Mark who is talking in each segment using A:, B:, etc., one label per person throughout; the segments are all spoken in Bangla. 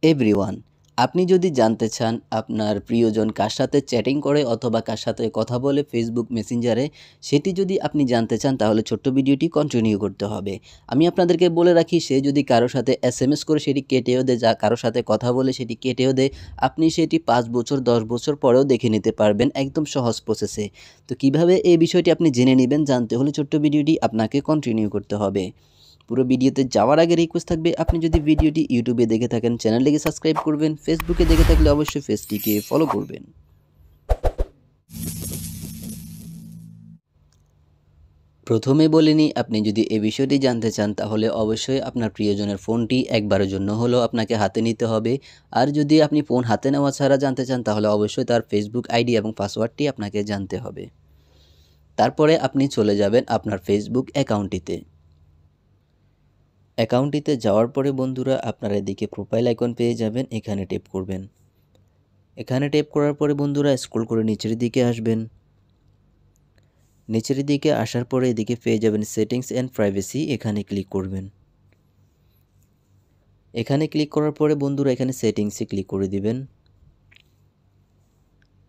A: এভরিওয়ান, আপনি যদি জানতে চান আপনার প্রিয়জন কার সাথে চ্যাটিং করে অথবা কার সাথে কথা বলে ফেসবুক মেসেঞ্জারে, সেটি যদি আপনি জানতে চান তাহলে ছোট্ট ভিডিওটি কন্টিনিউ করতে হবে। আমি আপনাদেরকে বলে রাখি, সে যদি কারো সাথে এসএমএস করে সেটি কেটেও দেয়, যা কারো সাথে কথা বলে সেটি কেটেও দেয়, আপনি সেটি 5 বছর 10 বছর পরেও দেখে নিতে পারবেন একদম সহজ প্রসেসে। তো কিভাবে এই বিষয়টি আপনি জেনে নেবেন, জানতে হলে ছোট্ট ভিডিওটি আপনাকে কন্টিনিউ করতে হবে। পুরো ভিডিওতে যাওয়ার আগে রিকোয়েস্ট থাকবে, আপনি যদি ভিডিওটি ইউটিউবে দেখে থাকেন চ্যানেলটিকে সাবস্ক্রাইব করবেন, ফেসবুকে দেখে থাকলে অবশ্যই পেজটিকে ফলো করবেন। প্রথমে বলে নিই, আপনি যদি এই বিষয়টি জানতে চান তাহলে অবশ্যই আপনার প্রিয়জনের ফোনটি একবারের জন্য হলেও আপনাকে হাতে নিতে হবে। আর যদি আপনি ফোন হাতে নেওয়া ছাড়া জানতে চান তাহলে অবশ্যই তার ফেসবুক আইডি এবং পাসওয়ার্ডটি আপনাকে জানতে হবে। তারপরে আপনি চলে যাবেন আপনার ফেসবুক অ্যাকাউন্টটিতে। অ্যাকাউন্টটিতে যাওয়ার পরে বন্ধুরা আপনারা এদিকে প্রোফাইল আইকন পেয়ে যাবেন, এখানে ট্যাপ করবেন। এখানে ট্যাপ করার পরে বন্ধুরা স্ক্রল করে নিচের দিকে আসবেন। নিচের দিকে আসার পরে এদিকে পেয়ে যাবেন সেটিংস অ্যান্ড প্রাইভেসি, এখানে ক্লিক করবেন। এখানে ক্লিক করার পরে বন্ধুরা এখানে সেটিংসে ক্লিক করে দিবেন।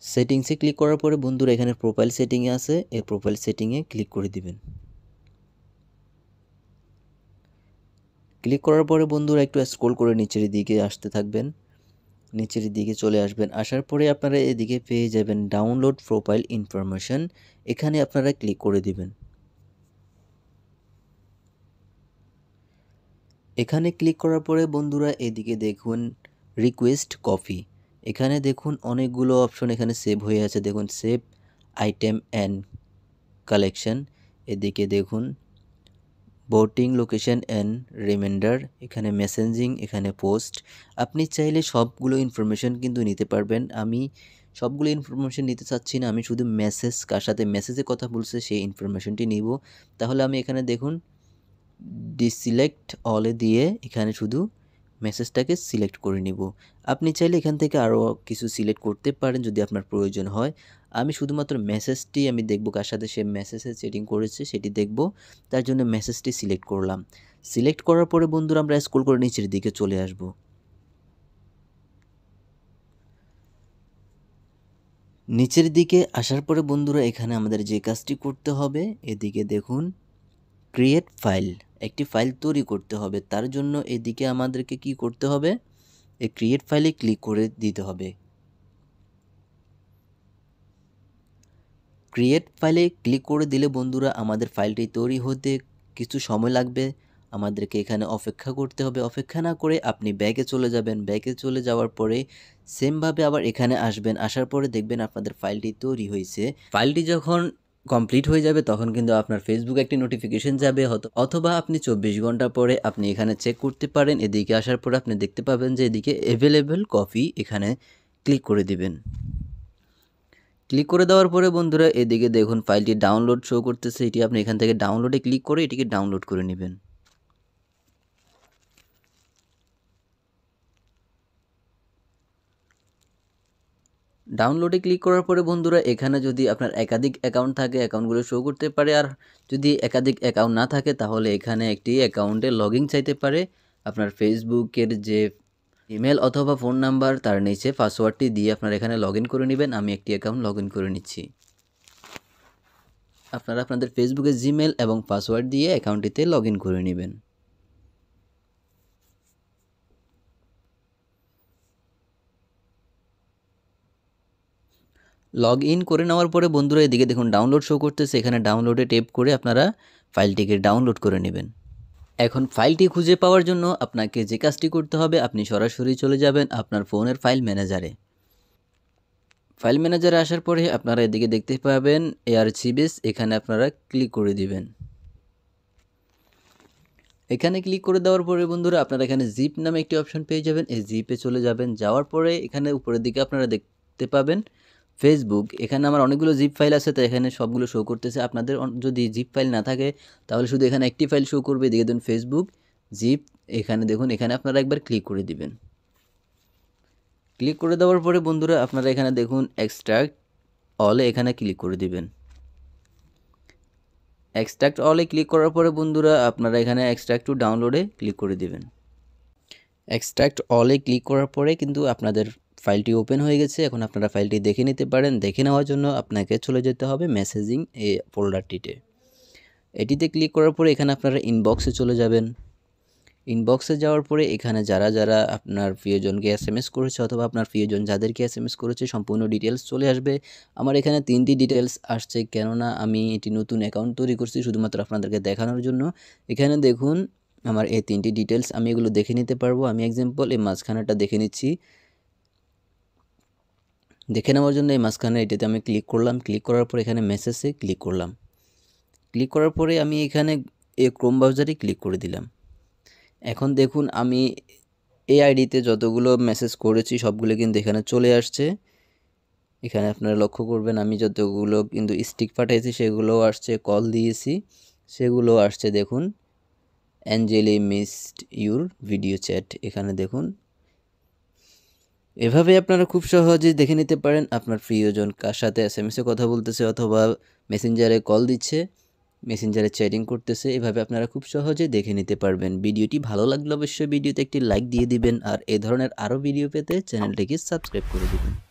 A: সেটিংসে ক্লিক করার পরে বন্ধুরা এখানে প্রোফাইল সেটিংয়ে আছে, এই প্রোফাইল সেটিংয়ে ক্লিক করে দিবেন। ক্লিক করার পরে বন্ধুরা একটু স্ক্রল করে নিচের দিকে আসতে থাকবেন। নিচের দিকে চলে আসবেন, আসার পরে আপনারা এদিকে পেয়ে যাবেন ডাউনলোড প্রোফাইল ইনফরমেশন, এখানে আপনারা ক্লিক করে দিবেন। এখানে ক্লিক করার পরে বন্ধুরা এদিকে দেখুন রিকোয়েস্ট কপি, এখানে দেখুন অনেকগুলো অপশন এখানে সেভ হয়ে আছে। দেখুন সেভ আইটেম অ্যান্ড কালেকশন, এদিকে দেখুন ভোটিং লোকেশন অ্যান্ড রিমাইন্ডার, এখানে মেসেঞ্জিং, এখানে পোস্ট। আপনি চাইলে সবগুলো ইনফরমেশন কিন্তু নিতে পারবেন। আমি সবগুলো ইনফরমেশন নিতে চাচ্ছি না, আমি শুধু মেসেজ, কার সাথে মেসেজে কথা বলছে সেই ইনফরমেশনটি নিব। তাহলে আমি এখানে দেখুন ডিসিলেক্ট অলে দিয়ে এখানে শুধু মেসেজটাকে সিলেক্ট করে নিব। আপনি চাইলে এখান থেকে আরও কিছু সিলেক্ট করতে পারেন যদি আপনার প্রয়োজন হয়। আমি শুধুমাত্র মেসেজটি আমি দেখব, কার সাথে সে মেসেজে সেটিং করেছে সেটি দেখব, তার জন্য মেসেজটি সিলেক্ট করলাম। সিলেক্ট করার পরে বন্ধুরা আমরা স্ক্রল করে নিচের দিকে চলে আসব। নিচের দিকে আসার পরে বন্ধুরা এখানে আমাদের যে কাজটি করতে হবে, এদিকে দেখুন ক্রিয়েট ফাইল, একটি ফাইল তৈরি করতে হবে। তার জন্য এদিকে আমাদেরকে কি করতে হবে, এই ক্রিয়েট ফাইলে ক্লিক করে দিতে হবে। ক্রিয়েট ফাইলে ক্লিক করে দিলে বন্ধুরা আমাদের ফাইলটি তৈরি হতে কিছু সময় লাগবে, আমাদেরকে এখানে অপেক্ষা করতে হবে। অপেক্ষা না করে আপনি ব্যাকে চলে যাবেন, ব্যাকে চলে যাওয়ার পরে সেমভাবে আবার এখানে আসবেন, আসার পরে দেখবেন আপনাদের ফাইলটি তৈরি হয়েছে। ফাইলটি যখন কমপ্লিট হয়ে যাবে তখন কিন্তু আপনার ফেসবুকে একটি নোটিফিকেশন যাবে, অথবা আপনি 24 ঘন্টা পরে আপনি এখানে চেক করতে পারেন। এদিকে আসার পরে আপনি দেখতে পাবেন যে এদিকে অ্যাভেলেবল কপি, এখানে ক্লিক করে দিবেন। ক্লিক করে দেওয়ার পরে বন্ধুরা এদিকে দেখুন ফাইলটি ডাউনলোড শো করতেছে, এটি আপনি এখান থেকে ডাউনলোডে ক্লিক করে এটিকে ডাউনলোড করে নেবেন। ডাউনলোডে ক্লিক করার পরে বন্ধুরা এখানে যদি আপনার একাধিক অ্যাকাউন্ট থাকে অ্যাকাউন্টগুলো শো করতে পারে, আর যদি একাধিক অ্যাকাউন্ট না থাকে তাহলে এখানে একটি অ্যাকাউন্টে লগইন চাইতে পারে। আপনার ফেসবুকের যে ইমেল অথবা ফোন নাম্বার তার নিচে পাসওয়ার্ডটি দিয়ে আপনারা এখানে লগইন করে নেবেন। আমি একটি অ্যাকাউন্ট লগইন করে নিচ্ছি। আপনারা আপনাদের ফেসবুকে জিমেল এবং পাসওয়ার্ড দিয়ে অ্যাকাউন্টটিতে লগইন করে নেবেন। লগ ইন করে নেওয়ার পরে বন্ধুরা এদিকে দেখুন ডাউনলোড শো করতেছে, এখানে ডাউনলোডে ট্যাপ করে আপনারা ফাইলটিকে ডাউনলোড করে নেবেন। এখন ফাইলটি খুঁজে পাওয়ার জন্য আপনাকে যে কাজটি করতে হবে, আপনি সরাসরি চলে যাবেন আপনার ফোনের ফাইল ম্যানেজারে। ফাইল ম্যানেজারে আসার পরে আপনারা এদিকে দেখতে পাবেন এআরচিবিএস, এখানে আপনারা ক্লিক করে দিবেন। এখানে ক্লিক করে দেওয়ার পরে বন্ধুরা আপনারা এখানে জিপ নামে একটি অপশন পেয়ে যাবেন, এই জিপে চলে যাবেন। যাওয়ার পরে এখানে উপরের দিকে আপনারা দেখতে পাবেন ফেসবুক, এখানে আমার অনেকগুলো জিপ ফাইল আছে, তো এখানে সবগুলো শো করতেছে। আপনাদের যদি জিপ ফাইল না থাকে তাহলে শুধু এখানে একটি ফাইল শো করবে, এদিকে দেখুন ফেসবুক জিপ, এখানে দেখুন, এখানে আপনারা একবার ক্লিক করে দিবেন। ক্লিক করে দেওয়ার পরে বন্ধুরা আপনারা এখানে দেখুন এক্সট্রাক্ট অলে, এখানে ক্লিক করে দিবেন। এক্সট্রাক্ট অলে ক্লিক করার পরে বন্ধুরা আপনারা এখানে এক্সট্রাক্ট টু ডাউনলোডে ক্লিক করে দিবেন। এক্সট্রাক্ট অলে ক্লিক করার পরে কিন্তু আপনাদের ফাইলটি ওপেন হয়ে গেছে। এখন আপনারা ফাইলটি দেখে নিতে পারেন। দেখে নেওয়ার জন্য আপনাকে চলে যেতে হবে মেসেজিং ফোল্ডারটিতে। এটিতে ক্লিক করার পরে এখানে আপনারা ইনবক্সে চলে যাবেন। ইনবক্সে যাওয়ার পরে এখানে যারা আপনার প্রিয়জনকে এসএমএস করেছে অথবা আপনার প্রিয়জন যাদেরকে এসএমএস করেছে সম্পূর্ণ ডিটেলস চলে আসবে। আমার এখানে 3টি ডিটেলস আসছে, কেননা আমি এটি নতুন অ্যাকাউন্ট তৈরি করছি শুধুমাত্র আপনাদেরকে দেখানোর জন্য। এখানে দেখুন আমার এই 3টি ডিটেলস, আমি এগুলো দেখে নিতে পারবো। আমি এক্সাম্পল এই মাঝখানেটা দেখে নিচ্ছি। দেখে নেওয়ার জন্য এই মাঝখানে এটাতে আমি ক্লিক করলাম। ক্লিক করার পর এখানে মেসেজে ক্লিক করলাম। ক্লিক করার পরে আমি এখানে এই ক্রোম ব্রাউজারে ক্লিক করে দিলাম। এখন দেখুন আমি এই আইডিতে যতগুলো মেসেজ করেছি সবগুলো কিন্তু এখানে চলে আসছে। এখানে আপনারা লক্ষ্য করবেন আমি যতগুলো কিন্তু স্টিক পাঠিয়েছি সেগুলোও আসছে, কল দিয়েছি সেগুলো আসছে। দেখুন অ্যাঞ্জেলি মিসড ইউর ভিডিও চ্যাট, এখানে দেখুন। এভাবে আপনারা খুব সহজেই দেখে নিতে পারেন আপনার প্রিয়জন কার সাথে এসএমএসে কথা বলতেছে অথবা মেসেঞ্জারে কল দিচ্ছে, মেসেঞ্জারে চ্যাটিং করতেছে। এভাবে আপনারা খুব সহজেই দেখে নিতে পারবেন। ভিডিওটি ভালো লাগলে অবশ্যই ভিডিওতে একটি লাইক দিয়ে দিবেন আর এই ধরনের আরও ভিডিও পেতে চ্যানেলটিকে সাবস্ক্রাইব করে দিবেন।